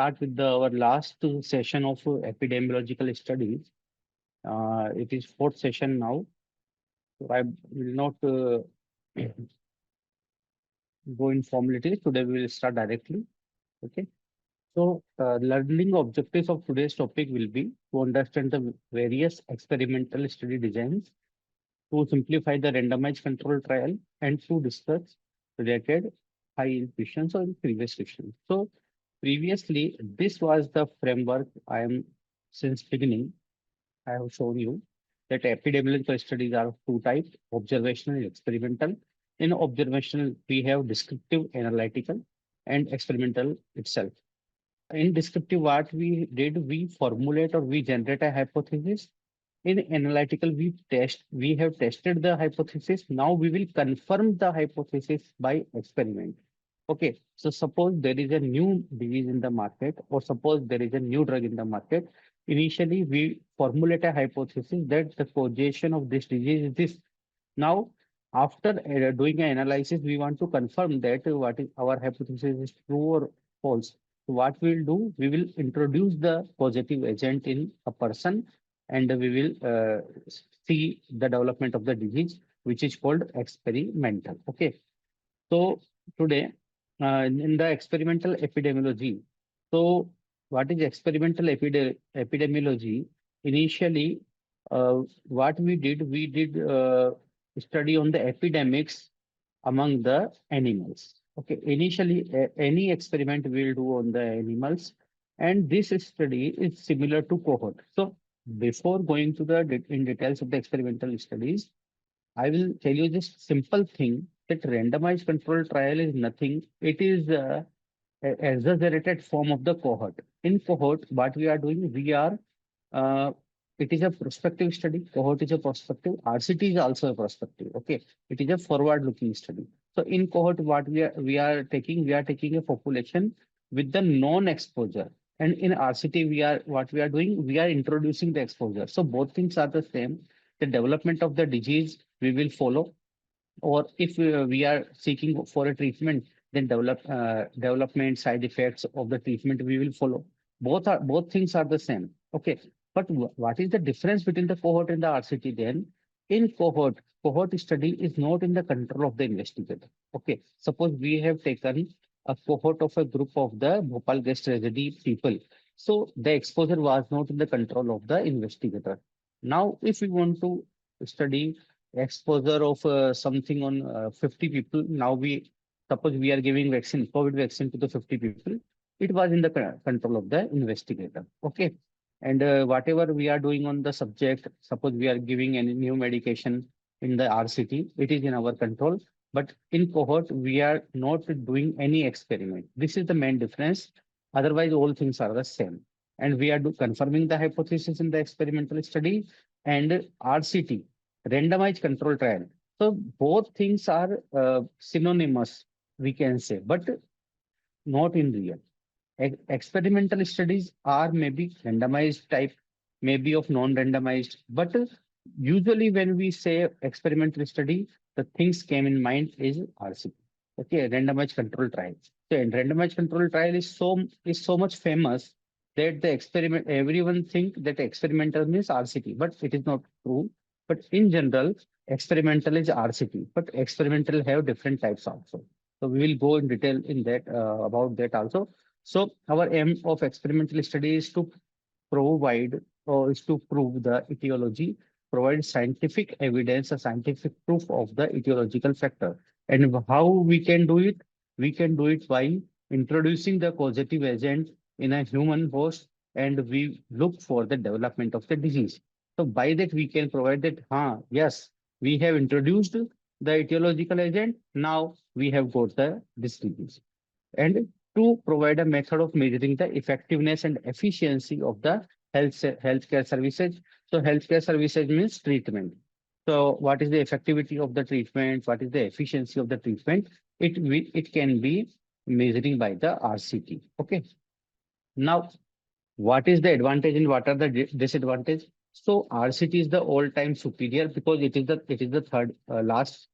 start with our last session of epidemiological studies. It is fourth session now. So I will not go in formalities. Today we will start directly. Okay. So learning objectives of today's topic will be to understand the various experimental study designs, to simplify the randomized control trial, and to discuss related high questions or previous questions. So previously, this was the framework I am since beginning. I have shown you that epidemiological studies are of two types, observational and experimental. In observational, we have descriptive, analytical, and experimental itself. In descriptive, what we did, we formulate or we generate a hypothesis. In analytical, we have tested the hypothesis. Now we will confirm the hypothesis by experiment. Okay, so suppose there is a new disease in the market, or suppose there is a new drug in the market. Initially, we formulate a hypothesis that the causation of this disease is this. Now, after doing an analysis, we want to confirm that what is our hypothesis is true or false. So what we will do, we will introduce the positive agent in a person, and we will see the development of the disease, which is called experimental. Okay. So today, in the experimental epidemiology, so what is experimental epidemiology? Initially, what we did study on the epidemics among the animals. Okay, initially, any experiment we'll do on the animals, and this study is similar to cohort. So before going to the in details of the experimental studies, I will tell you this simple thing that randomized control trial is nothing. It is a exaggerated form of the cohort. In cohort, what we are doing, uh, it is a prospective study. Cohort is a prospective. RCT is also a prospective. Okay, it is a forward-looking study. So in cohort, what we are taking a population with the non-exposure. And in RCT, we are doing, we are introducing the exposure. So both things are the same. The development of the disease we will follow, or if we are seeking for a treatment, then development side effects of the treatment we will follow. Both things are the same. Okay, but what is the difference between the cohort and the RCT then? In cohort study is not in the control of the investigator. Okay, suppose we have taken a cohort of a group of the Bhopal guest tragedy people. So the exposure was not in the control of the investigator. Now, if we want to study exposure of something on 50 people, now we suppose we are giving vaccine, COVID vaccine to the 50 people, it was in the control of the investigator. Okay. And whatever we are doing on the subject, suppose we are giving any new medication in the RCT, it is in our control. But in cohort, we are not doing any experiment. This is the main difference. Otherwise, all things are the same. And we are confirming the hypothesis in the experimental study, and RCT, randomized control trial. So both things are synonymous, we can say, but not in real. Experimental studies are maybe randomized type, maybe of non-randomized, but usually when we say experimental study, the things came in mind is RCT. Okay, randomized control trial. So and randomized control trial is so much famous that the experiment everyone think that experimental means RCT, but it is not true. But in general, experimental is RCT, but experimental have different types also. So we will go in detail in that about that also. So our aim of experimental study is to provide or is to prove the etiology, provide scientific evidence, a scientific proof of the etiological factor. And how we can do it? We can do it by introducing the causative agent in a human host, and we look for the development of the disease. So by that we can provide that, yes, we have introduced the etiological agent. Now we have got the disease. And to provide a method of measuring the effectiveness and efficiency of the healthcare services. So healthcare services means treatment. So what is the effectivity of the treatment? What is the efficiency of the treatment? It can be measuring by the RCT. Okay. Now, what is the advantage and what are the disadvantage? So RCT is the all-time superior because it is the third last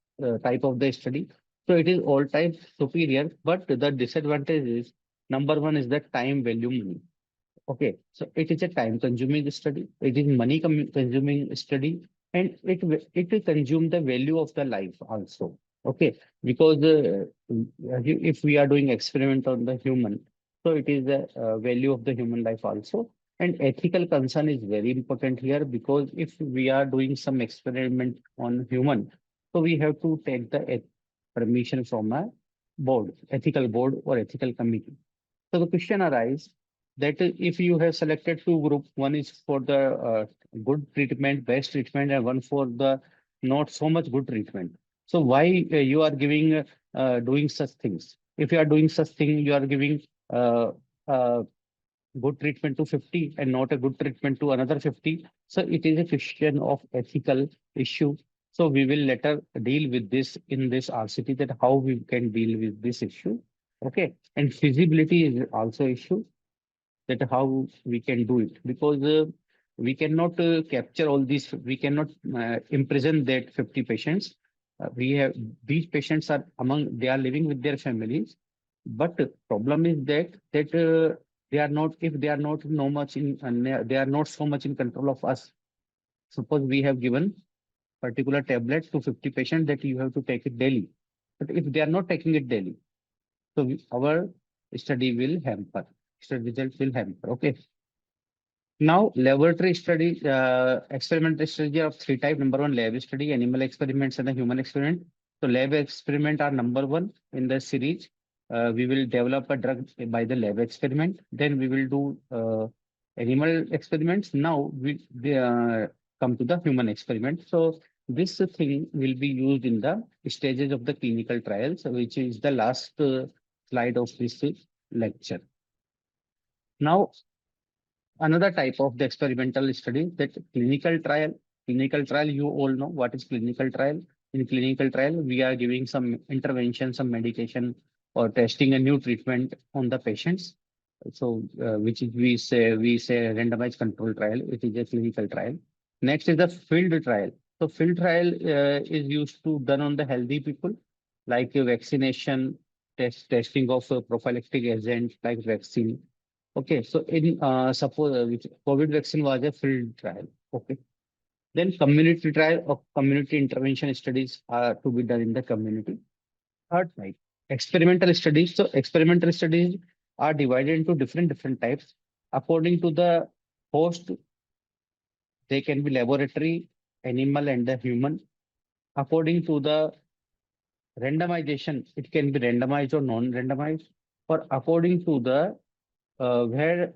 type of the study. So it is all-time superior, but the disadvantage is Number one is the time value money. Okay, so it is a time-consuming study. It is money-consuming study, and it will consume the value of the life also. Okay, because if we are doing experiment on the human, so it is the value of the human life also. And ethical concern is very important here because if we are doing some experiment on human, so we have to take the permission from a board, ethical board or ethical committee. So the question arises that if you have selected two groups, one is for the good treatment, best treatment, and one for the not so much good treatment. So why you are giving doing such things? If you are doing such thing, you are giving uh, uh, good treatment to 50 and not a good treatment to another 50. So it is a question of ethical issue. So we will later deal with this in this RCT that how we can deal with this issue. Okay. And feasibility is also issue that how we can do it because we cannot capture all these, we cannot imprison that 50 patients. We have these patients are among, they are living with their families, but problem is that they are not, if they are not no much in, they are not so much in control of us. Suppose we have given particular tablet to 50 patients that you have to take it daily, but if they are not taking it daily, so our study will hamper, study result will hamper. Okay. Now, laboratory study, experimental study of three type. Number one, lab study, animal experiments, and the human experiment. So, lab experiment are number one in the series. We will develop a drug by the lab experiment. Then we will do animal experiments. Now we come to the human experiment. So, this thing will be used in the stages of the clinical trials, which is the last slide of this lecture. Now, another type of the experimental study that clinical trial. Clinical trial, you all know what is clinical trial. In clinical trial, we are giving some intervention, some medication, or testing a new treatment on the patients. So, which is we say randomized control trial. It is a clinical trial. Next is the field trial. So, field trial is used to done on the healthy people, like vaccination, testing of prophylactic agent like vaccine. Okay, so in suppose which COVID vaccine was a field trial. Okay, then community trial or community intervention studies are to be done in the community. Third type, experimental studies. So experimental studies are divided into different types according to the host. They can be laboratory, animal, and the human. According to the randomization, it can be randomized or non-randomized. Or according to the where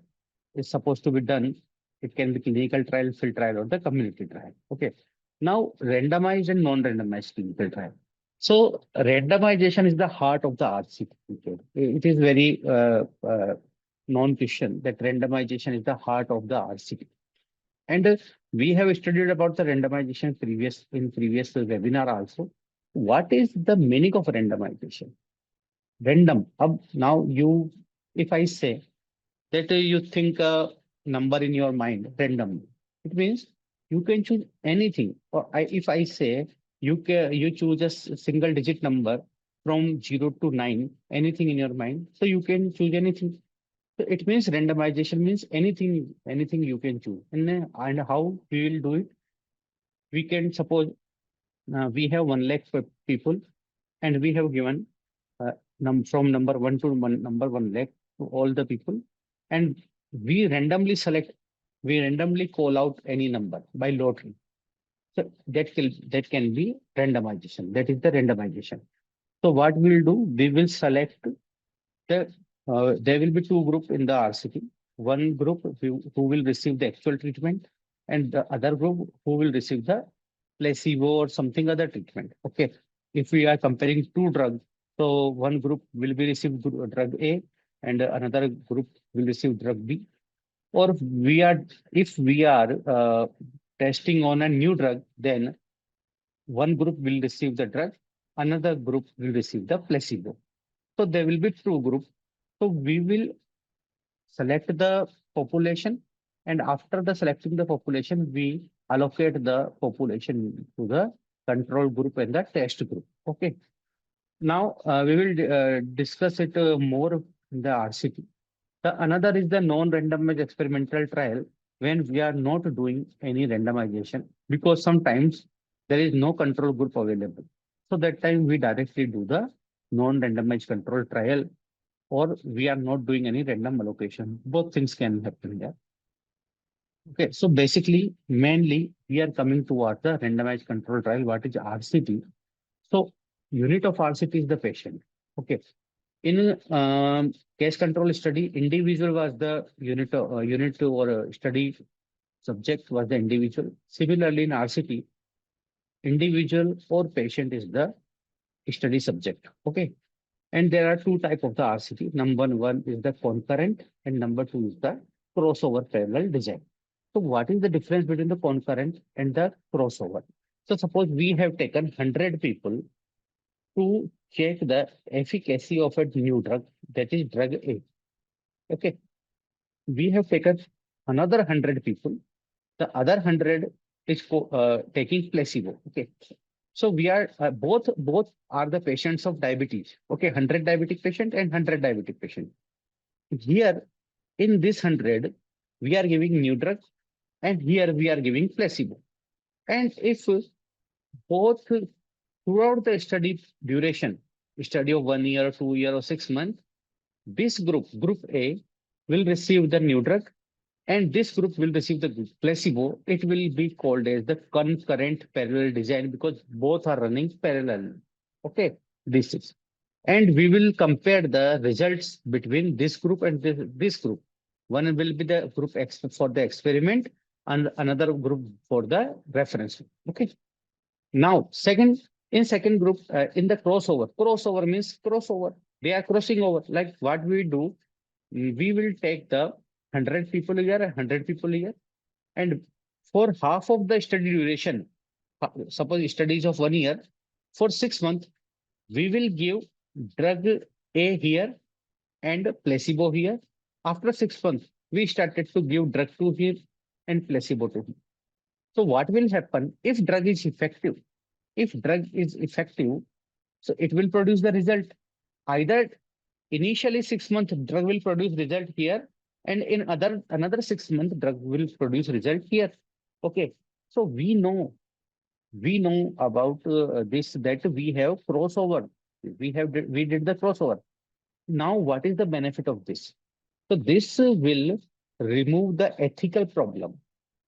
is supposed to be done. It can be clinical trial, field trial, or the community trial. Okay. Now, randomized and non-randomized clinical trial. So, randomization is the heart of the RCT. Okay. It is very non-question that randomization is the heart of the RCT. And we have studied about the randomization previous webinar also. What is the meaning of randomization? Random. Now you, if I say that you think a number in your mind randomly. It means you can choose anything. Or if I say you choose a single digit number from 0 to 9, anything in your mind, so you can choose anything. So it means randomization means anything you can choose. And how we will do it? We can suppose we have 1 lakh people, and we have given from number one to number 1 lakh to all the people, and we randomly call out any number by lottery. So that can be randomization. That is the randomization. So what we'll do, we will select the there will be two groups in the RCT. One group who will receive the actual treatment, and the other group who will receive the placebo or something other treatment. Okay. If we are comparing two drugs, so one group will be receive drug A and another group will receive drug B. Or if we are testing on a new drug, then one group will receive the drug, another group will receive the placebo. So there will be two groups. So we will select the population, and after the selecting the population, we allocate the population to the control group and the test group. Okay. Now we will discuss it more in the RCT. The another is the non-randomized experimental trial when we are not doing any randomization because sometimes there is no control group available. So that time we directly do the non-randomized control trial or we are not doing any random allocation. Both things can happen there. Okay, so basically, mainly we are coming towards the randomized control trial. What is RCT? So unit of RCT is the patient. Okay, in case control study, individual was the unit or study subject was the individual. Similarly, in RCT, individual or patient is the study subject. Okay, and there are two type of the RCT. Number one is the concurrent, and number two is the crossover parallel design. So what is the difference between the concurrent and the crossover? So suppose we have taken 100 people to check the efficacy of a new drug, that is drug A. Okay, we have taken another 100 people. The other 100 is taking placebo. Okay, so we are both are the patients of diabetes. Okay, 100 diabetic patient and 100 diabetic patient. Here in this 100, we are giving new drug, and here we are giving placebo. And if both throughout the study duration, study of 1 year, 2 year, or 6 months, this group A, will receive the new drug, and this group will receive the placebo. It will be called as the concurrent parallel design because both are running parallel. Okay, this is. And we will compare the results between this group and this group. One will be the group X for the experiment and another group for the reference. Okay. Now, in second group, in the crossover means crossover. They are crossing over. Like what we do, we will take the 100 people here, 100 people here, and for half of the study duration, suppose studies of 1 year, for 6 months, we will give drug A here and placebo here. After 6 months, we started to give drug 2 here and placebo 2 here. So what will happen if drug is effective? If drug is effective, so it will produce the result. Either initially 6 months drug will produce result here, and in another 6 months drug will produce result here. Okay, so we know about this, that we have crossover. We did the crossover. Now, what is the benefit of this? So this will remove the ethical problem.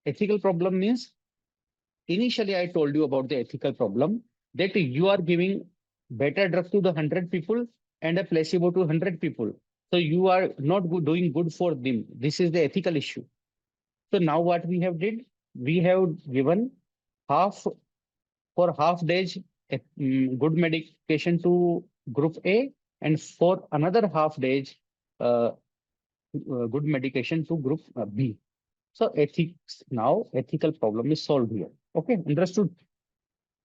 Ethical problem means, initially I told you about the ethical problem, that you are giving better drug to the 100 people and a placebo to 100 people. So you are not doing good for them. This is the ethical issue. So now what we have did, we have given half for half days good medication to group A, and for another half days good medication to group B. So ethics, now ethical problem is solved here. Okay, understood.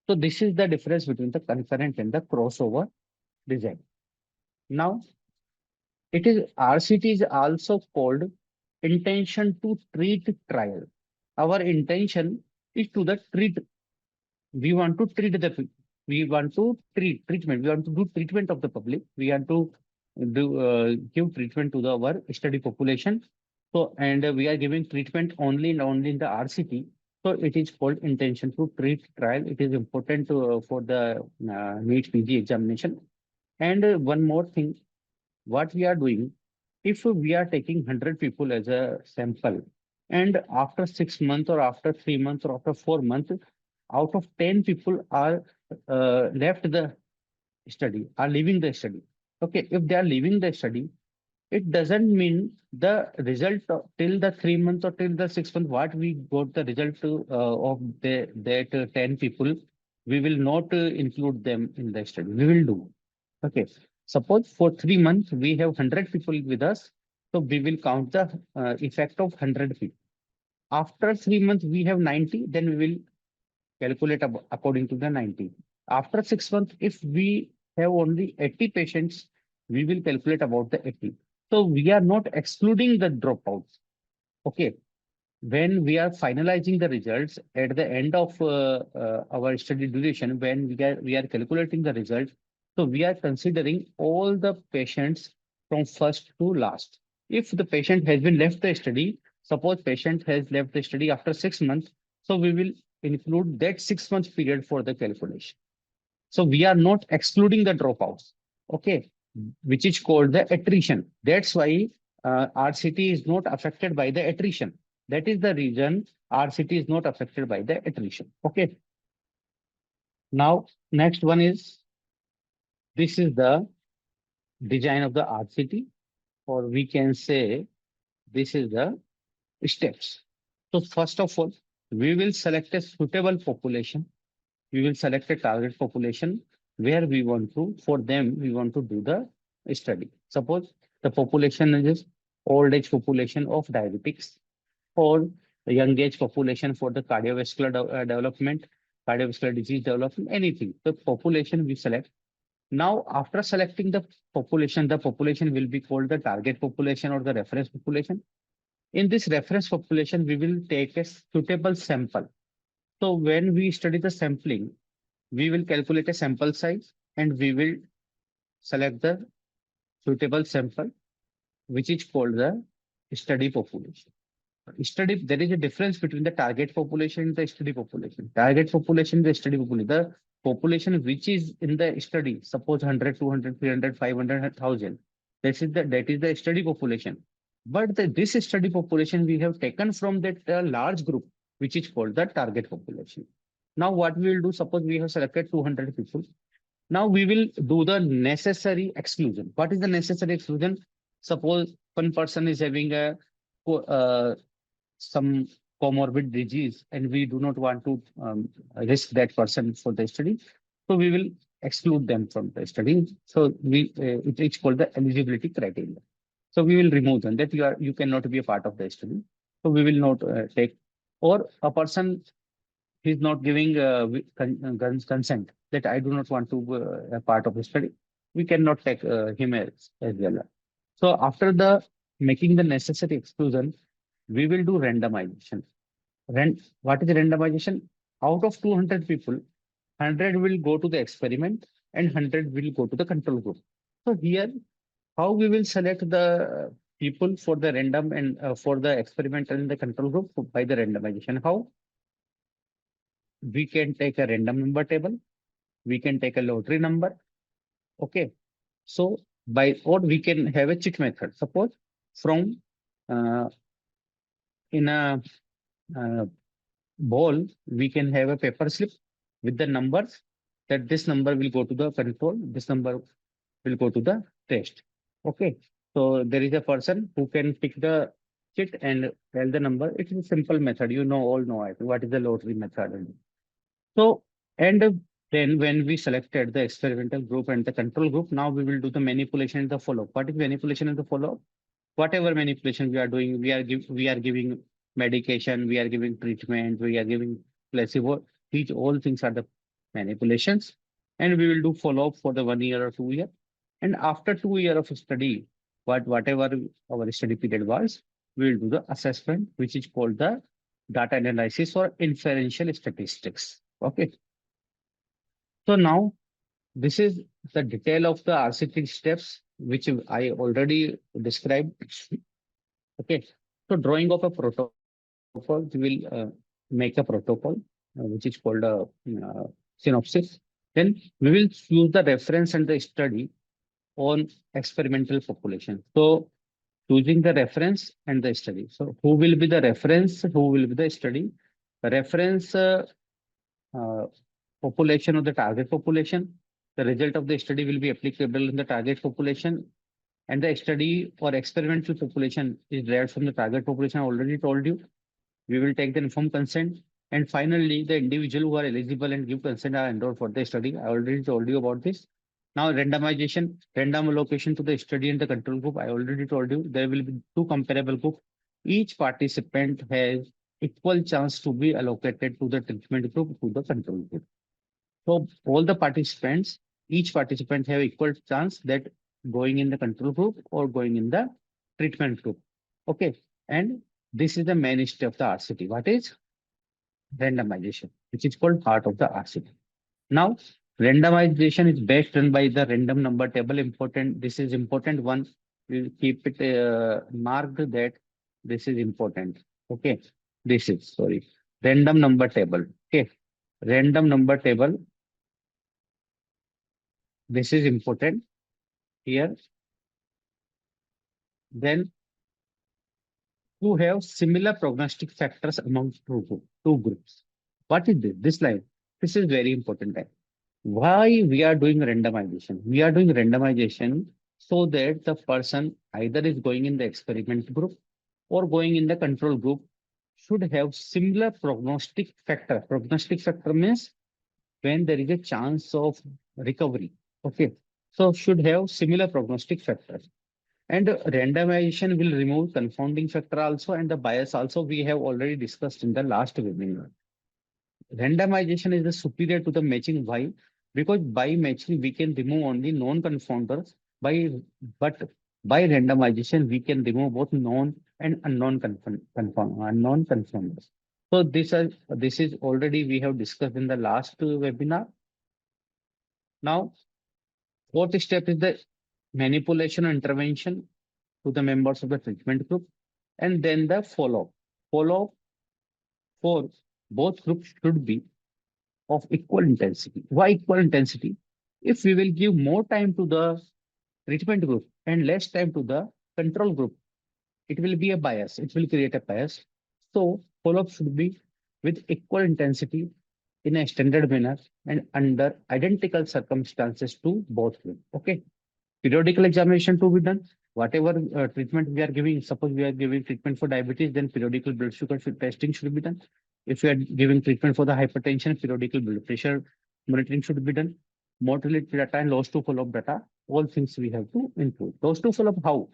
So this is the difference between the concurrent and the crossover design. Now, it is RCT is also called intention to treat trial. Our intention is to the treat. We want to treat the. We want to treatment. We want to do treatment of the public. We want to give treatment to our study population. So, and we are giving treatment only and only in the RCT. So it is called intention to treat trial. It is important for the NEET PG examination. And one more thing, what we are doing, if we are taking 100 people as a sample, and after 6 months or after 3 months or after 4 months, out of 10 people are left the study, are leaving the study. Okay, if they are leaving the study, it doesn't mean the result till the 3 months or till the 6 months, what we got the result of that 10 people, we will not include them in the study. We will do. Okay. Suppose for 3 months, we have 100 people with us. So we will count the effect of 100 people. After 3 months, we have 90, then we will calculate according to the 90. After 6 months, if we have only 80 patients, we will calculate about the 80. So we are not excluding the dropouts. Okay. When we are finalizing the results at the end of our study duration, when we are calculating the result, so we are considering all the patients from first to last. If the patient has been left the study, suppose patient has left the study after 6 months, so we will include that 6 months period for the calculation. So we are not excluding the dropouts, okay, which is called the attrition. That's why RCT is not affected by the attrition. That is the reason RCT is not affected by the attrition. Okay. Now, next one is, this is the design of the RCT, or we can say this is the steps. So first of all, we will select a suitable population. We will select a target population where we want to, for them, we want to do the study. Suppose the population is old age population of diabetics, or the young age population for the cardiovascular development, cardiovascular disease development, anything. The population we select. Now, after selecting the population will be called the target population or the reference population. In this reference population, we will take a suitable sample. So when we study the sampling, we will calculate a sample size and we will select the suitable sample, which is called the study population. Study, there is a difference between the target population and the study population. Target population, the study population. The population which is in the study, suppose 100, 200, 300, 500, 1,000. That is the study population. But this study population we have taken from that large group, which is called the target population. Now what we will do, suppose we have selected 200 people. Now we will do the necessary exclusion. What is the necessary exclusion? Suppose one person is having a some comorbid disease and we do not want to risk that person for the study. So we will exclude them from the study. So it is called the eligibility criteria. So we will remove them, that you cannot be a part of the study. So we will not take, or a person is not giving consent, that I do not want to a part of the study. We cannot take him as well. So after the making the necessary exclusion, we will do randomization. What is randomization? Out of 200 people, 100 will go to the experiment and 100 will go to the control group. So here, how we will select the people for the random and for the experiment and the control group by the randomization? How? We can take a random number table. We can take a lottery number. Okay. So or we can have a cheat method. Suppose from in a ball, we can have a paper slip with the numbers, that this number will go to the control, this number will go to the test. Okay. So there is a person who can pick the chit and tell the number. It is a simple method. You know, all know what is the lottery method. So, and then when we selected the experimental group and the control group, now we will do the manipulation and the follow-up. What is manipulation and the follow-up? Whatever manipulation we are doing, we are giving medication, we are giving treatment, we are giving placebo. These all things are the manipulations, and we will do follow-up for the 1 year or 2 year. And after 2 year of study, whatever our study period was, we will do the assessment, which is called the data analysis or inferential statistics. Okay. So now this is the detail of the RCT steps, which I already described. Okay. So drawing of a protocol, we will make a protocol, which is called a synopsis. Then we will choose the reference and the study on experimental population. So choosing the reference and the study. So who will be the reference? Who will be the study? The reference population of the target population. The result of the study will be applicable in the target population, and the study or experimental population is derived from the target population. I already told you. We will take the informed consent. And finally, the individual who are eligible and give consent are enrolled for the study. I already told you about this. Now, randomization, random allocation to the study and the control group. I already told you there will be two comparable groups. Each participant has equal chance to be allocated to the treatment group, to the control group. So all the participants, each participant have equal chance that going in the control group or going in the treatment group. Okay. And this is the main step of the RCT. What is randomization, which is called part of the RCT. Now, randomization is best done by the random number table. This is important one. We'll keep it marked that this is important. Okay. This is, sorry, random number table. Okay. Random number table. This is important here. Then to have similar prognostic factors among two groups. What is this? This line. This is very important. Why we are doing randomization? We are doing randomization so that the person either is going in the experiment group or going in the control group should have similar prognostic factor. Prognostic factor means when there is a chance of recovery. Okay. So should have similar prognostic factors. And randomization will remove confounding factor also and the bias also we have already discussed in the last webinar. Randomization is the superior to the matching. Why? Because by matching we can remove only non-confounders. But by randomization we can remove both known and unknown confounders. So this is already we have discussed in the last webinar. Now, fourth step is the manipulation or intervention to the members of the treatment group, and then the follow-up. Follow-up for both groups should be of equal intensity. Why equal intensity? If we will give more time to the treatment group and less time to the control group, it will be a bias. It will create a bias. So follow-up should be with equal intensity in a standard manner and under identical circumstances to both groups. Okay. Periodical examination to be done. Whatever treatment we are giving, suppose we are giving treatment for diabetes, then periodical blood sugar testing should be done. If we are giving treatment for the hypertension, periodical blood pressure monitoring should be done. Mortality data and loss to follow-up data, all things we have to include. Loss to follow-up how?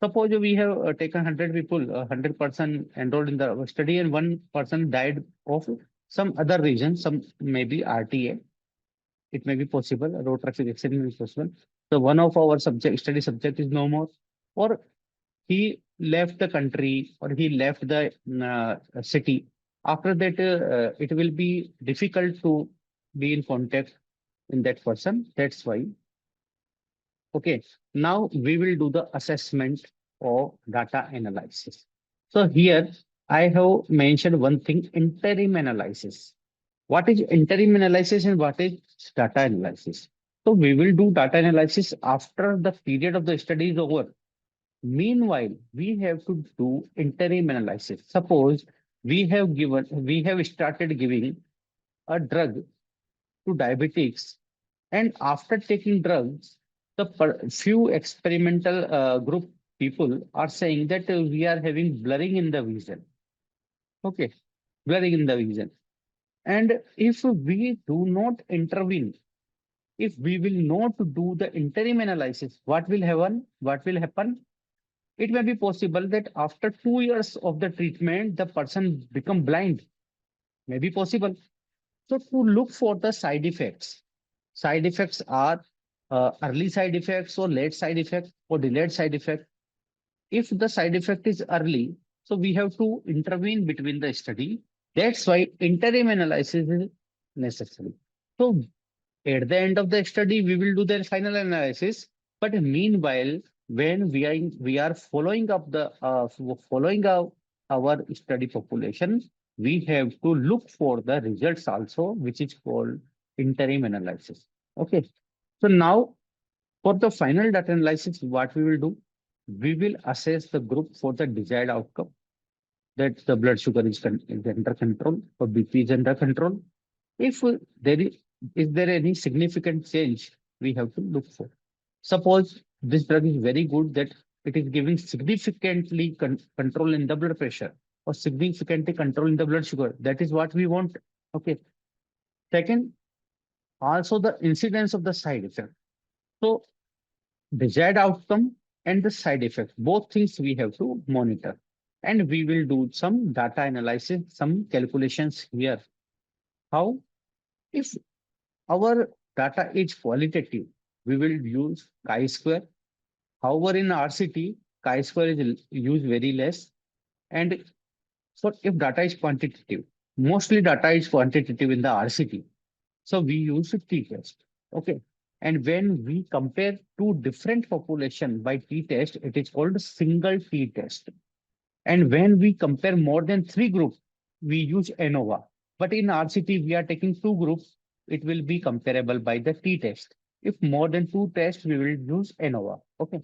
Suppose we have taken 100 people, 100% enrolled in the study, and one person died of some other reason, some maybe RTA. It may be possible, road traffic accident is possible. So one of our study subject is no more, or he left the country, or he left the city. After that, it will be difficult to be in contact in that person. That's why. Okay, now we will do the assessment or data analysis. So here I have mentioned one thing, interim analysis. What is interim analysis and what is data analysis? So we will do data analysis after the period of the study is over. Meanwhile, we have to do interim analysis. Suppose we have started giving a drug to diabetics, and after taking drugs, the few experimental group people are saying that we are having blurring in the vision. Okay, blurring in the vision. And if we do not intervene, if we will not do the interim analysis, what will happen? What will happen? It may be possible that after 2 years of the treatment, the person become blind. May be possible. So to look for the side effects. Side effects are early side effects or late side effect or delayed side effect. If the side effect is early, so we have to intervene between the study. That's why interim analysis is necessary. So at the end of the study, we will do the final analysis. But meanwhile, when we are following up our study population, we have to look for the results also, which is called interim analysis. Okay. So now for the final data analysis, what we will do, we will assess the group for the desired outcome, that the blood sugar is under control or BP is under control. If is there any significant change, we have to look for. Suppose this drug is very good, that it is giving significantly control in the blood pressure or significantly control in the blood sugar. That is what we want. Okay. Second, also the incidence of the side effect. So desired outcome and the side effect, both things we have to monitor. And we will do some data analysis, some calculations here. How? If our data is qualitative, we will use chi-square. However, in RCT, chi-square is used very less. And so if data is quantitative, mostly data is quantitative in the RCT. So we use t-test. Okay. And when we compare two different population by t-test, it is called single t-test. And when we compare more than three groups, we use ANOVA. But in RCT, we are taking two groups. It will be comparable by the t-test. If more than two tests, we will use ANOVA. Okay.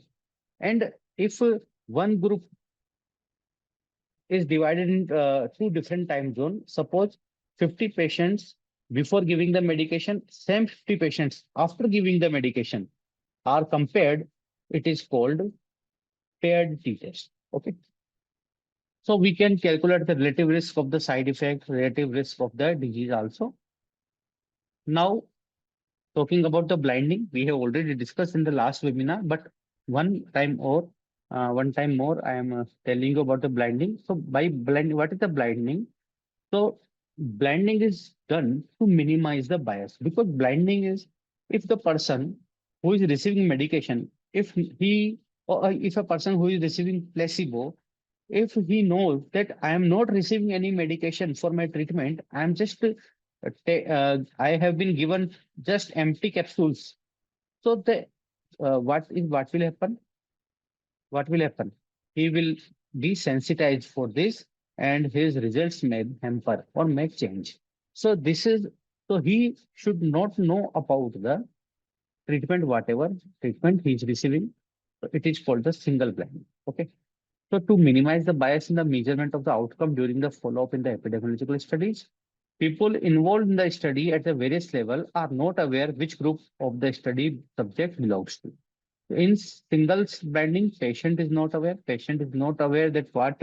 And if one group is divided in two different time zones, suppose 50 patients before giving the medication, same 50 patients after giving the medication are compared, it is called paired t-test. Okay. So we can calculate the relative risk of the side effect, relative risk of the disease also. Now, talking about the blinding, we have already discussed in the last webinar, but one time more, I am telling you about the blinding. So by blinding, what is the blinding? So blinding is done to minimize the bias, because blinding is if the person who is receiving medication, if he or if a person who is receiving placebo, if he knows that I am not receiving any medication for my treatment, I am just I have been given just empty capsules. So the what will happen? What will happen? He will be sensitized for this, and his results may hamper or may change. So this is so he should not know about the treatment, whatever treatment he is receiving. So it is called the single blind. Okay. So to minimize the bias in the measurement of the outcome during the follow-up in the epidemiological studies, people involved in the study at the various level are not aware which group of the study subject belongs to. In single blinding, patient is not aware. Patient is not aware that what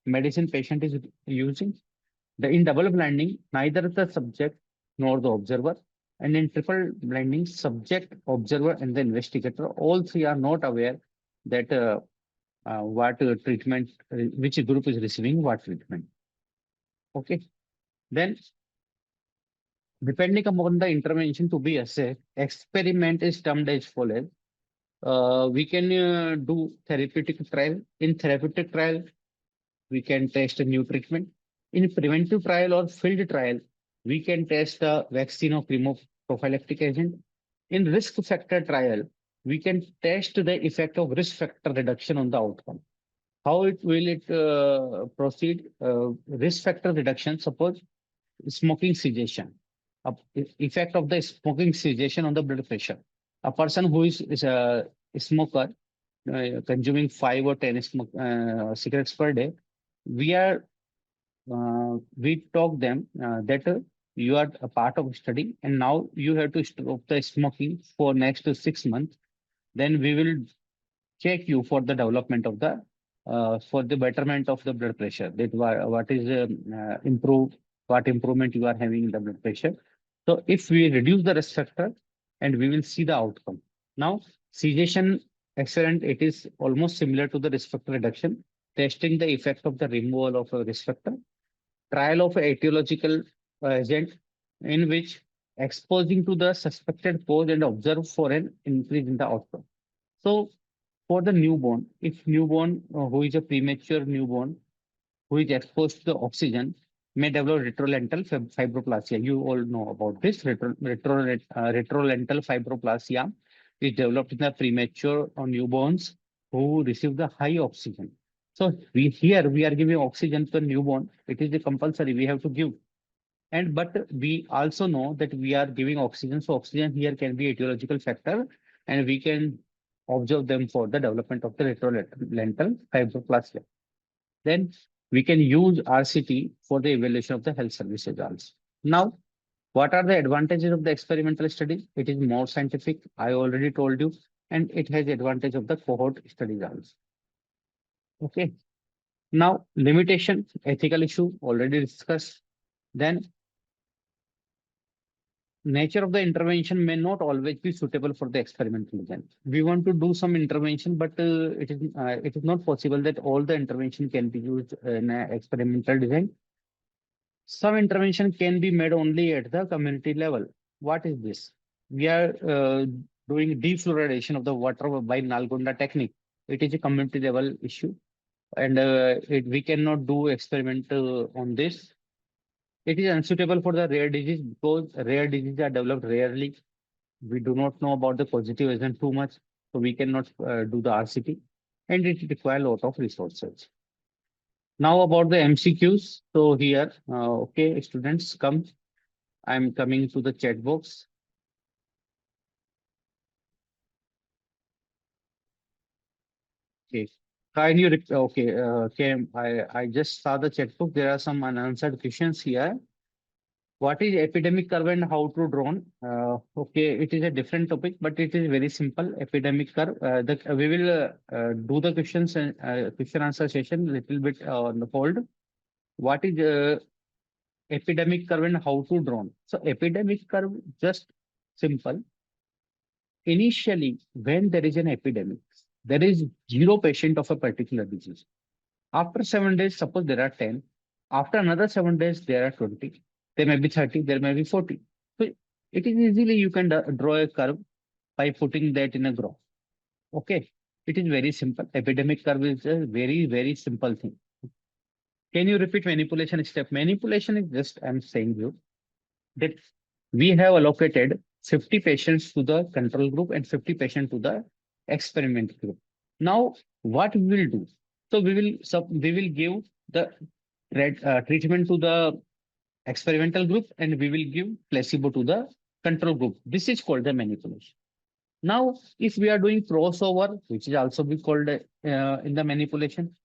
medicine patient is using. In double blinding, neither the subject nor the observer. And in triple blinding, subject, observer, and the investigator, all three are not aware that what treatment, which group is receiving what treatment. Okay. Then, depending upon the intervention to be assessed, experiment is termed as follows. We can do therapeutic trial. In therapeutic trial, we can test a new treatment. In preventive trial or field trial, we can test a vaccine or chemoprophylactic agent. In risk factor trial, we can test the effect of risk factor reduction on the outcome. How it will it proceed? Risk factor reduction, suppose smoking cessation, effect of the smoking cessation on the blood pressure. A person who is a smoker, consuming 5 or 10 cigarettes per day, we talk them that you are a part of study and now you have to stop the smoking for next 6 months. Then we will check you for the development of the for the betterment of the blood pressure. That what is what improvement you are having in the blood pressure. So if we reduce the risk factor, and we will see the outcome. Now, cessation experiment, it is almost similar to the risk factor reduction, testing the effect of the removal of a risk factor, trial of a etiological agent in which exposing to the suspected cause and observe for an increase in the outcome. So for the newborn, if newborn who is a premature newborn who is exposed to the oxygen may develop retrolental fibroplasia. You all know about this. Retrolental fibroplasia is developed in the premature or newborns who receive the high oxygen. So we are giving oxygen to newborn. It is a compulsory. We have to give. And but we also know that we are giving oxygen. So oxygen here can be etiological factor, and we can observe them for the development of the retrolental fibroplasia. Then we can use RCT for the evaluation of the health services also. Now, what are the advantages of the experimental study? It is more scientific. I already told you, and it has advantage of the cohort studies also. Okay. Now, limitation, ethical issue already discussed. Then nature of the intervention may not always be suitable for the experimental design. We want to do some intervention, but it is not possible that all the intervention can be used in experimental design. Some intervention can be made only at the community level. What is this? We are doing defluoridation of the water by Nalgonda technique. It is a community level issue, and we cannot do experiment on this. It is unsuitable for the rare disease because rare diseases are developed rarely. We do not know about the positive agent too much, so we cannot do the RCT, and it requires a lot of resources. Now about the MCQs. So here, okay, students come. I'm coming to the chat box. Okay. Can you, okay, okay, I just saw the chat book. There are some unanswered questions here. What is epidemic curve and how to draw? Okay, it is a different topic, but it is very simple. Epidemic curve. We will do the questions and question answer session little bit on the hold. What is epidemic curve and how to draw? So epidemic curve, just simple. Initially, when there is an epidemic, there is zero patient of a particular disease. After 7 days, suppose there are 10. After another 7 days, there are 20. There may be 30, there may be 40. So it is easily you can draw a curve by putting that in a graph. Okay. It is very simple. Epidemic curve is a very, very simple thing. Can you repeat manipulation step? Manipulation is just, I'm saying you that we have allocated 50 patients to the control group and 50 patients to the experiment group. Now, what we will do? So we will give the treatment to the experimental group and we will give placebo to the control group. This is called the manipulation. Now, if we are doing crossover, which is also be called in the manipulation,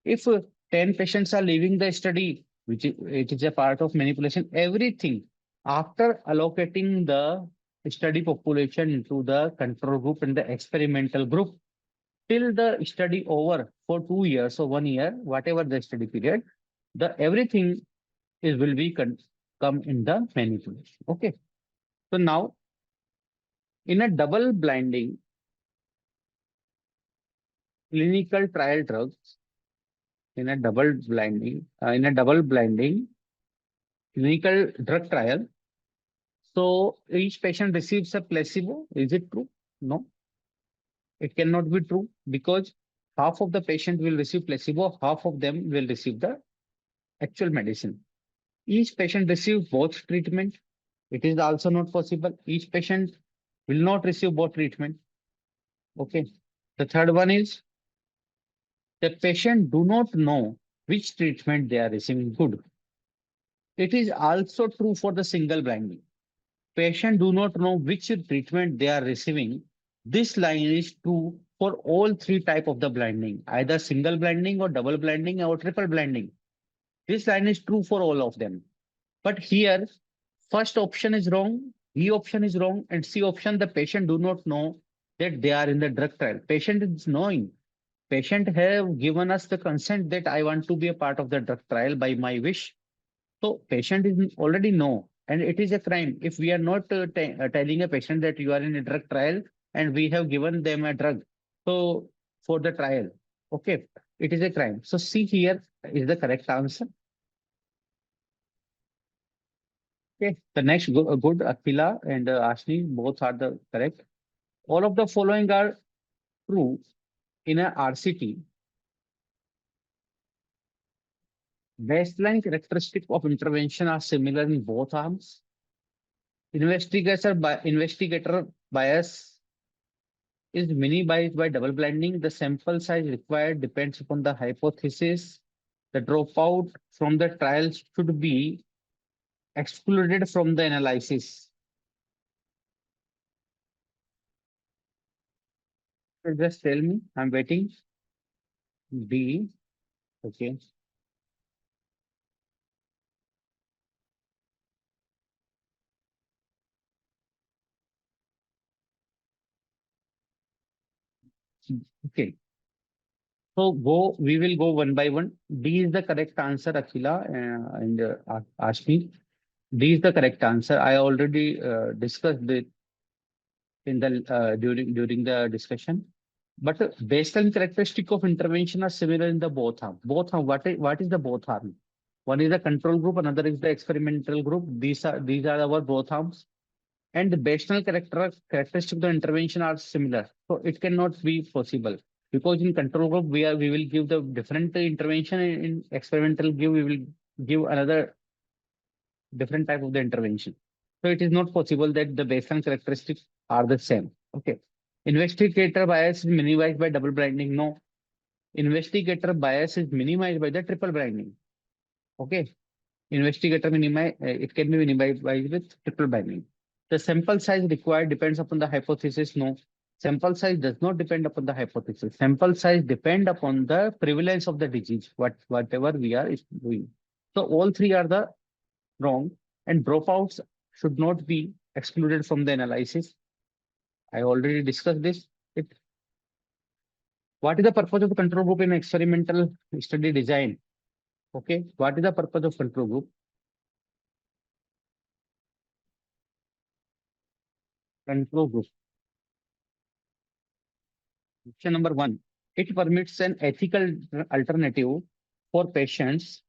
if 10 patients are leaving the study, it is a part of manipulation, everything after allocating the study population into the control group and the experimental group, till the study over for 2 years or 1 year, whatever the study period, the everything is will be come in the manipulation. Okay. So now in a double blinding clinical trial drugs, in a double blinding clinical drug trial, so each patient receives a placebo. Is it true? No, it cannot be true because half of the patient will receive placebo, half of them will receive the actual medicine. Each patient receives both treatment. It is also not possible. Each patient will not receive both treatment. Okay. The third one is the patient do not know which treatment they are receiving good. It is also true for the single blinding. Patient do not know which treatment they are receiving. This line is true for all three type of the blinding, either single blinding or double blinding or triple blinding. This line is true for all of them. But here, first option is wrong, B option is wrong, and C option, the patient do not know that they are in the drug trial. Patient is knowing. Patient have given us the consent that I want to be a part of the drug trial by my wish. So patient is already know, and it is a crime if we are not telling a patient that you are in a drug trial and we have given them a drug. So for the trial, okay, it is a crime. So C here is the correct answer. Okay, the next good Akila and Ashni both are the correct. All of the following are true in a RCT. Baseline characteristic of intervention are similar in both arms. Investigator bias is minimized by double blinding. The sample size required depends upon the hypothesis. The dropout from the trial should be excluded from the analysis. So just tell me, I'm waiting. D. Okay. Okay. So we will go one by one. D is the correct answer, Akhila and Ashmi. D is the correct answer. I already discussed it in the during the discussion. But baseline characteristic of intervention are similar in the both arm. Both arm. What is the both arm? One is the control group, another is the experimental group. These are our both arms. And the baseline characteristic of the intervention are similar. So it cannot be possible because in control group we will give the different intervention, in experimental we will give another different type of the intervention. So it is not possible that the baseline characteristics are the same. Okay. Investigator bias is minimized by double blinding. No. Investigator bias is minimized by the triple blinding. Okay. Investigator minimize, it can be minimized by with triple blinding. The sample size required depends upon the hypothesis. No. Sample size does not depend upon the hypothesis. Sample size depend upon the prevalence of the disease, whatever we are doing. So all three are the wrong, and dropouts should not be excluded from the analysis. I already discussed this. It, what is the purpose of control group in experimental study design? Okay, what is the purpose of control group? Control group. Option number one, it permits an ethical alternative for patients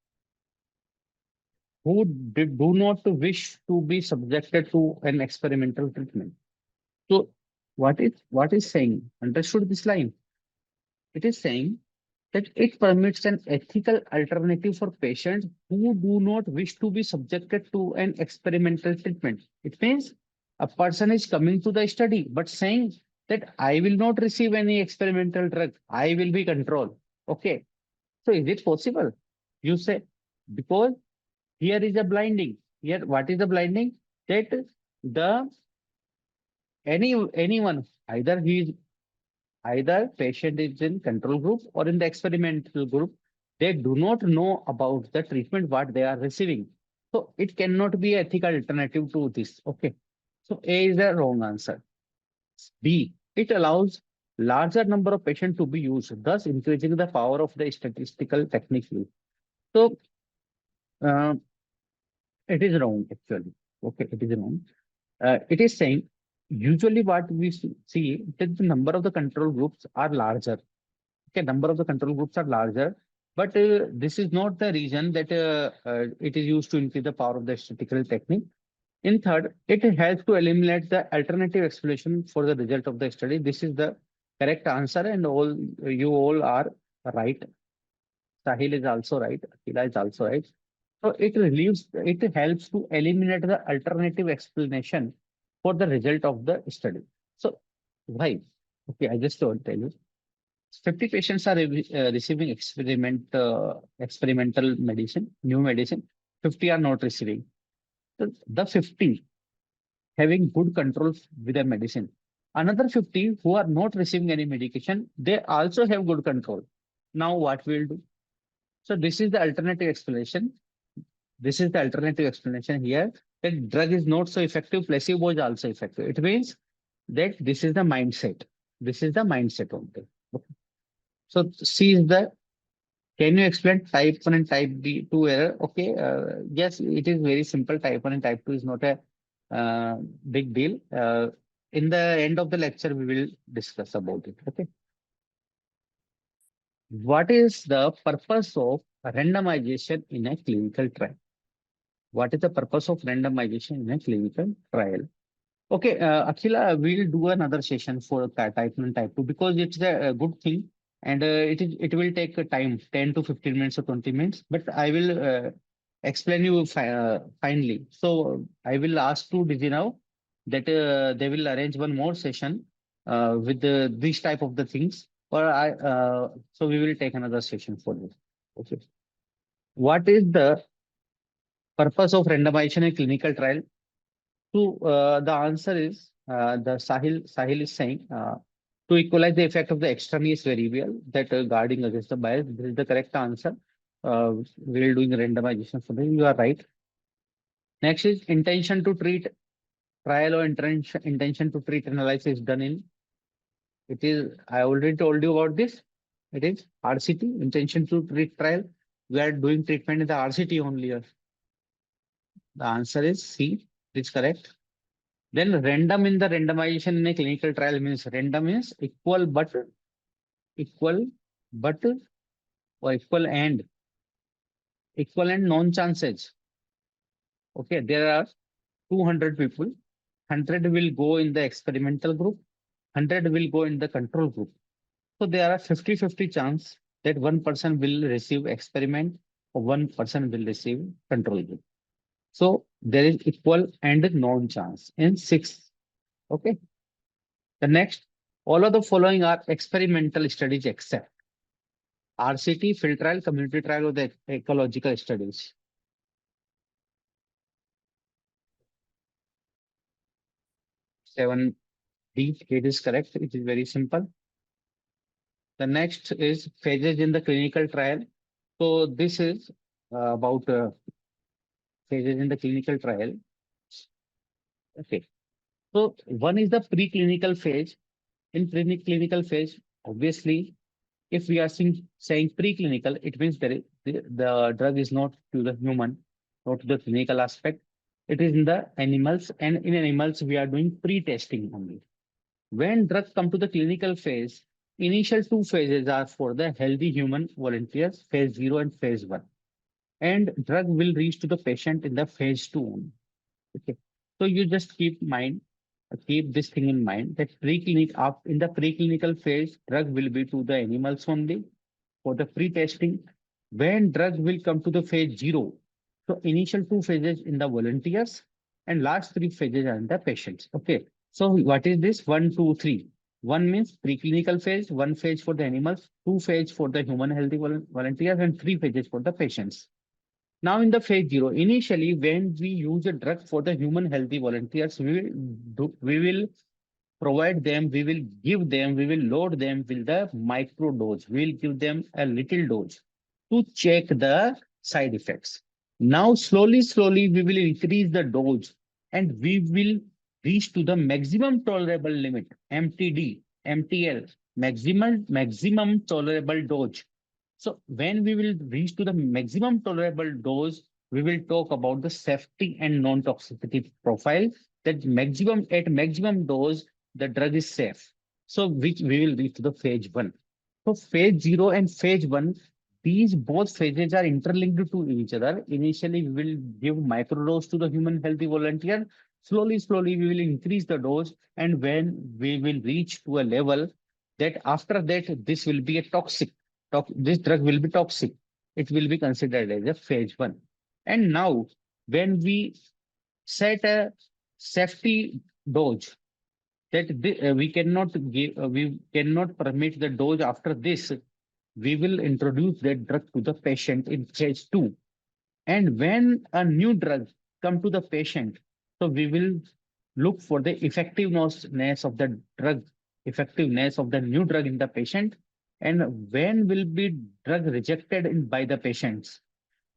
who do not wish to be subjected to an experimental treatment. So what is saying? Understood this line? It is saying that it permits an ethical alternative for patients who do not wish to be subjected to an experimental treatment. It means a person is coming to the study, but saying that I will not receive any experimental drug. I will be controlled. Okay. So is it possible? You say, because here is a blinding. Here, what is the blinding? That the anyone, either patient is in control group or in the experimental group, they do not know about the treatment what they are receiving. So it cannot be ethical alternative to this. Okay. So A is the wrong answer. B, it allows larger number of patients to be used, thus increasing the power of the statistical technique used. So uh, it is wrong actually. Okay, it is wrong. It is saying usually what we see that the number of the control groups are larger. Okay, number of the control groups are larger, but this is not the reason that it is used to increase the power of the statistical technique. In third, it helps to eliminate the alternative explanation for the result of the study. This is the correct answer, and all you all are right. Sahil is also right. Akila is also right. So it helps to eliminate the alternative explanation for the result of the study. So why? Okay, I just told tell you. 50 patients are receiving experimental medicine, new medicine. 50 are not receiving. So the 50 having good control with the medicine. Another 50 who are not receiving any medication, they also have good control. Now what we'll do? So this is the alternative explanation. This is the alternative explanation here that drug is not so effective, placebo is also effective. It means that this is the mindset. This is the mindset only. Okay. So C is the, can you explain type 1 and type B2 error? Okay, yes, it is very simple. Type 1 and type 2 is not a big deal. In the end of the lecture, we will discuss about it. Okay. What is the purpose of randomization in a clinical trial? What is the purpose of randomization in a clinical trial? Okay, Akhila, we'll do another session for type 1 and type 2 because it's a good thing, and it will take a time, 10 to 15 minutes or 20 minutes, but I will explain you finally. So I will ask to Digi now that they will arrange one more session with this type of the things, or so we will take another session for this. Okay. What is the purpose of randomization in clinical trial? So the answer is the Sahil is saying to equalize the effect of the extraneous variable that guarding against the bias. This is the correct answer. We're doing randomization for this. You are right. Next is intention to treat trial or intention to treat analysis done in. It is, I already told you about this. It is RCT, intention to treat trial. We are doing treatment in the RCT only here. The answer is C. It's correct. Then random in the randomization in a clinical trial means random is equal but or equal and non-chances. Okay, there are 200 people. 100 will go in the experimental group. 100 will go in the control group. So there are 50-50 chance that one person will receive experiment or one person will receive control group. So there is equal and non chance in 6. Okay. The next, all of the following are experimental studies except RCT, field trial, community trial, or the ecological studies. 7D, it is correct. It is very simple. The next is phases in the clinical trial. So this is about phases in the clinical trial. Okay. So one is the preclinical phase. In preclinical phase, obviously, if we are saying preclinical, it means that the drug is not to the human, not to the clinical aspect. It is in the animals, and in animals, we are doing pre-testing only. When drugs come to the clinical phase, initial two phases are for the healthy human volunteers, phase 0 and phase 1. And drug will reach to the patient in the phase 2 only. Okay. So you just keep this thing in mind that in the preclinical phase, drug will be to the animals only for the pre-testing. When drug will come to the phase 0, so initial two phases in the volunteers and last three phases are in the patients. Okay. So what is this? 1, 2, 3. One means preclinical phase, one phase for the animals, two phase for the human healthy volunteers, and three phases for the patients. Now in the phase 0, initially when we use a drug for the human healthy volunteers, we will provide them, we will load them with the micro dose. We will give them a little dose to check the side effects. Now slowly, we will increase the dose and we will reach to the maximum tolerable limit, MTD, MTL, maximum tolerable dose. So when we will reach to the maximum tolerable dose, we will talk about the safety and non-toxicity profile. That maximum dose, the drug is safe. So which we will reach to the phase 1. So phase 0 and phase 1, these both phases are interlinked to each other. Initially, we will give microdose to the human healthy volunteer. Slowly, we will increase the dose. And when we will reach to a level that after that, this will be a this drug will be toxic. It will be considered as a phase 1. And now, when we set a safety dose that we cannot permit the dose after this, we will introduce that drug to the patient in phase 2. And when a new drug come to the patient, so we will look for the effectiveness of the drug, effectiveness of the new drug in the patient. And when will be drug rejected by the patients?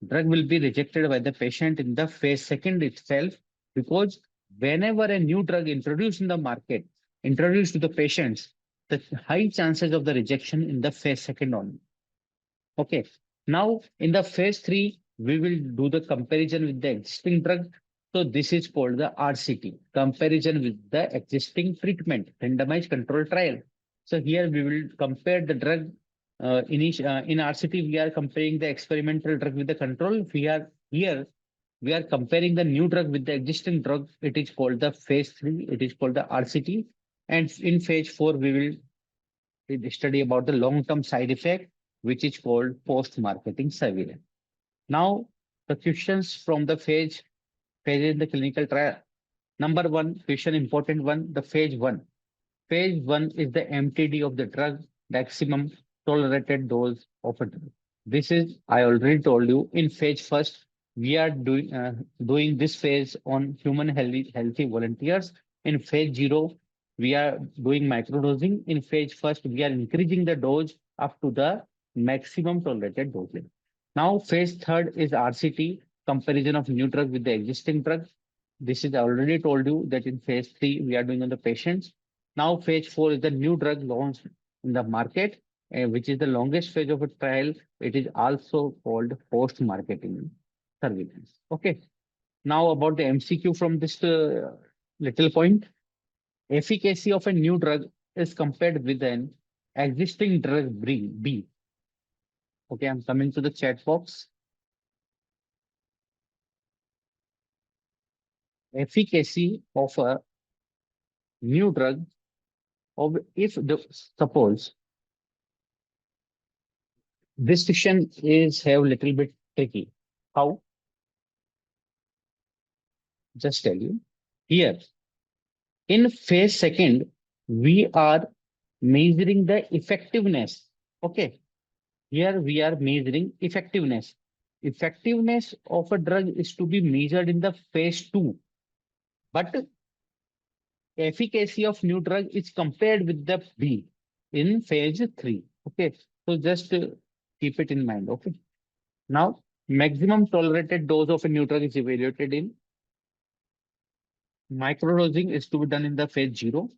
Drug will be rejected by the patient in the phase 2 itself, because whenever a new drug introduced in the market, introduced to the patients, the high chances of the rejection in the phase 2 only. Okay. Now in the phase 3, we will do the comparison with the existing drug. So this is called the RCT, comparison with the existing treatment, randomized control trial. So here we will compare the drug. In RCT, we are comparing the experimental drug with the control. We are comparing the new drug with the existing drug. It is called the phase 3. It is called the RCT. And in phase 4, we will study about the long-term side effect, which is called post-marketing surveillance. Now, the questions from the phase in the clinical trial. Number one question, important one, the phase 1. Phase 1 is the MTD of the drug, maximum tolerated dose of a drug. This is, I already told you, in phase 1, we are doing this phase on human healthy volunteers. In phase 0, we are doing microdosing. In phase 1, we are increasing the dose up to the maximum tolerated dose. Now, phase 3 is RCT, comparison of new drug with the existing drug. This is I already told you that in phase 3, we are doing on the patients. Now, phase 4 is the new drug launched in the market, which is the longest phase of a trial. It is also called post-marketing surveillance. Okay. Now about the MCQ from this little point. Efficacy of a new drug is compared with an existing drug B. Okay, I'm coming to the chat box. Efficacy of a new drug, of suppose this question is have little bit tricky. How? Just tell you here in phase 2, We are measuring the effectiveness. Okay. Here we are measuring effectiveness. Effectiveness of a drug is to be measured in the phase 2, but efficacy of new drug is compared with the B in phase 3. Okay. So just keep it in mind. Okay. Now, maximum tolerated dose of a new drug is evaluated in microdosing is to be done in the phase 0,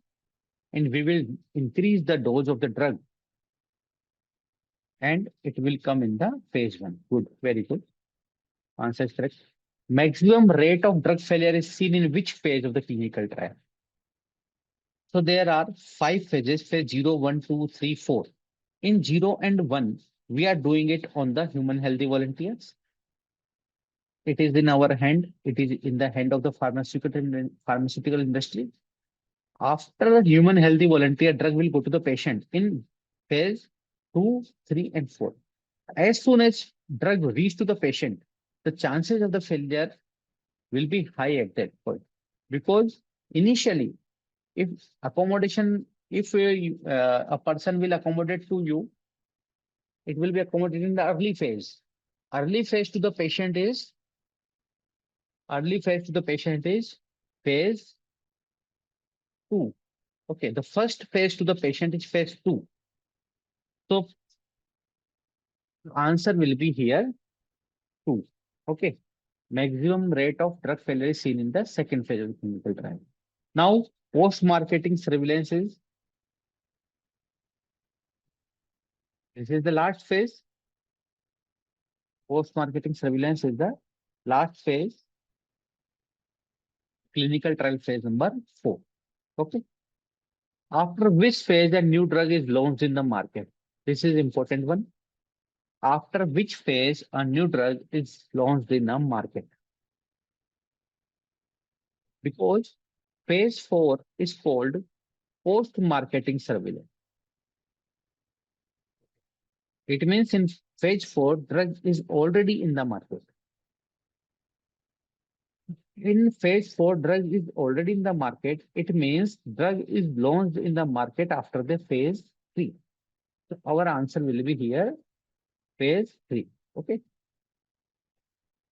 and we will increase the dose of the drug and it will come in the phase 1. Good, very good. Answer is correct. Maximum rate of drug failure is seen in which phase of the clinical trial? So there are 5 phases, phase 0, 1, 2, 3, 4. In 0 and 1, we are doing it on the human healthy volunteers. It is in our hand. It is in the hand of the pharmaceutical industry. After human healthy volunteer, drug will go to the patient in phase 2, 3, and 4. As soon as drug reach to the patient, the chances of the failure will be high at that point. Because initially, if accommodation, if a person will accommodate to you, it will be accommodated in the early phase. Early phase to the patient is phase 2. Okay, the first phase to the patient is phase 2. So answer will be here 2. Okay. Maximum rate of drug failure is seen in the second phase of the clinical trial. Now, post-marketing surveillance is this is the last phase. Post-marketing surveillance is the last phase, clinical trial phase number 4. Okay. After which phase a new drug is launched in the market? This is important one. After which phase a new drug is launched in the market? Because phase 4 is called post-marketing surveillance. It means in phase 4, drug is already in the market. In phase 4, drug is already in the market. It means drug is launched in the market after the phase 3. So our answer will be here, phase 3. Okay.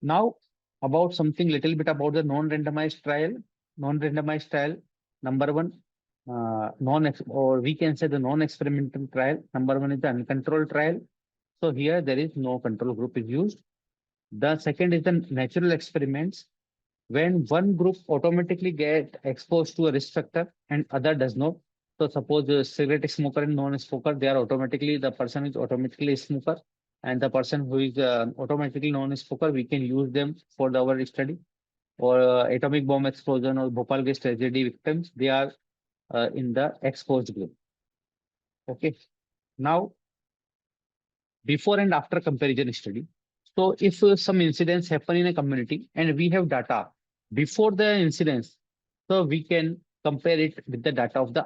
Now, about something little bit about the non-randomized trial. Non-randomized trial, number 1, or we can say the non-experimental trial. Number 1 is the uncontrolled trial. So here there is no control group is used. The second is the natural experiments. When one group automatically get exposed to a risk factor and other does not. So suppose a cigarette smoker and non-smoker, the person is automatically a smoker, and the person who is automatically non-smoker, we can use them for our study. Or atomic bomb explosion or Bhopal gas tragedy victims, they are in the exposed group. Okay. Now, before and after comparison study. So if some incidents happen in a community and we have data before the incidents, so we can compare it with the data of the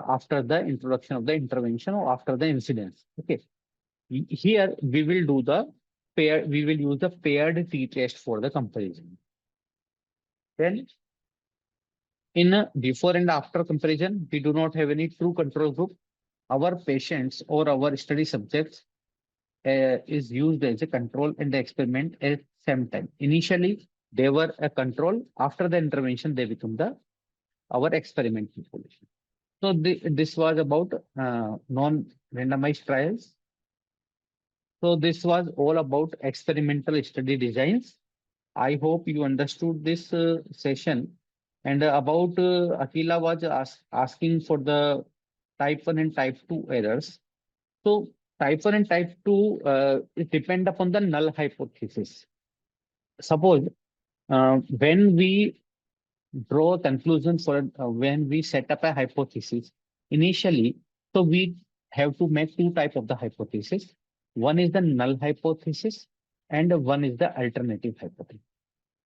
after the introduction of the intervention or after the incidents. Okay. Here we will do the we will use the paired t-test for the comparison. Then in a before and after comparison, we do not have any true control group. Our patients or our study subjects is used as a control in the experiment at same time. Initially, they were a control. After the intervention, they become our experiment population. So this was about non-randomized trials. So this was all about experimental study designs. I hope you understood this session. And about Akila was asking for the type 1 and type 2 errors. So type 1 and type 2 it depend upon the null hypothesis. Suppose when we draw a conclusion for when we set up a hypothesis initially, so we have to make two type of the hypothesis. One is the null hypothesis and one is the alternative hypothesis.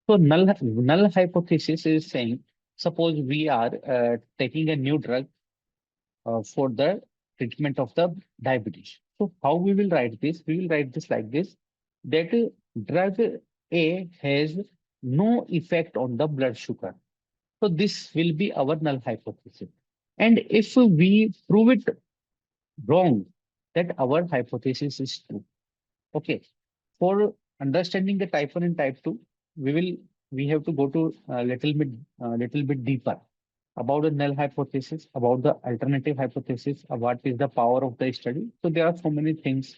So null hypothesis is saying, suppose we are taking a new drug for the treatment of the diabetes. So how we will write this? We will write this like this, that drug A has no effect on the blood sugar. So this will be our null hypothesis. And if we prove it wrong, that our hypothesis is true. Okay. For understanding the type 1 and type 2, we have to go to a little bit deeper about the null hypothesis, about the alternative hypothesis, what is the power of the study. So there are so many things